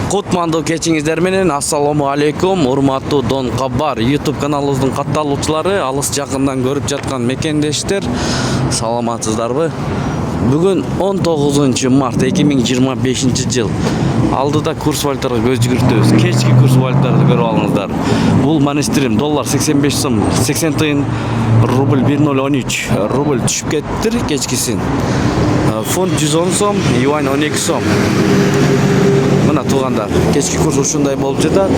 Кутмандуу кечиңиздер менен ассаламу алейкум, урматтуу Дон Кабар YouTube каналыбыздын катталуучулары, алыс жакындан көрүп жаткан мекендештер, саламатсыздарбы? Бүгүн 19 март 2025 жыл. Алдыда курс валюталарга көз жүгүртөбүз. Кечки курс валюталарды көрүп алыңыздар. Бул манистрим доллар 85 сом 80 тыйын, рубль 1013, рубль түшүп кеттир кечкисин. Фунт 110 сом, юань 12 сом. Мына туугандар, кечки курс ушундай болуп жатат.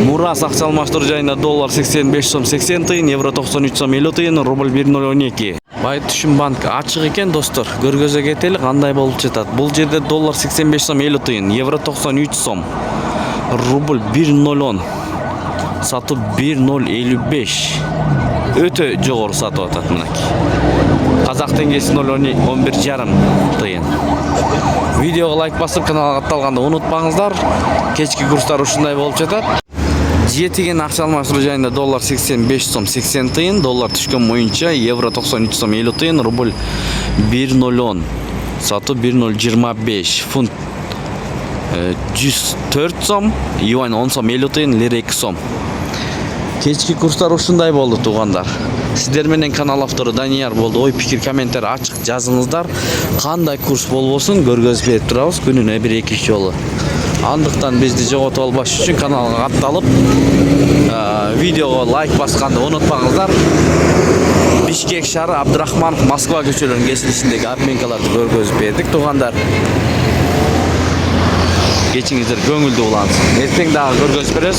Мурас акча алмаштыруу жайында доллар 85 сом 80 тыйын, евро 93 сом 50 тыйын, рубль 1012. Байыт түшүм банк ачык экен достор. Көргөзө кетели кандай болуп жатат. Бул жерде доллар 85 сом 50 тыйын, евро 93 сом, рубль 1010, сатып 1055. Өтө жогору сатып атат мынакей. Казак теңгеси 0.11,5 тыйын. Видеого лайк басып, каналга катталганды унутпаңыздар. Кечки курстар ушундай болуп жатат. Жетиген акча алмаштыруу жайында доллар 85 сом 80 тыйын, доллар түшкөн моюнча евро 93 сом 50 тыйын, рубль 1010, сатып 1025, фунт 104 сом, юань 10 сом 50 тыйын, лира 2 сом. Кечки курстар ушундай болду туугандар. Сиздер менен канал автору Данияр болду. Ой пикир комментарий ачык жазыңыздар. Кандай курс болбосун көргөзүп берип турабыз күнүнө 1-2 жолу. Андыктан бизди жоготуп албаш үчүн каналга катталып, видеого лайк басканды унутпаңыздар. Бишкек шаары Абдрахманов Москва көчөлөрүнүн кесилишиндеги обменкаларды көргөзүп бердик туугандар. Кечиңиздер көңүлдүү улансын. Эртең дагы көргөзүп беребиз.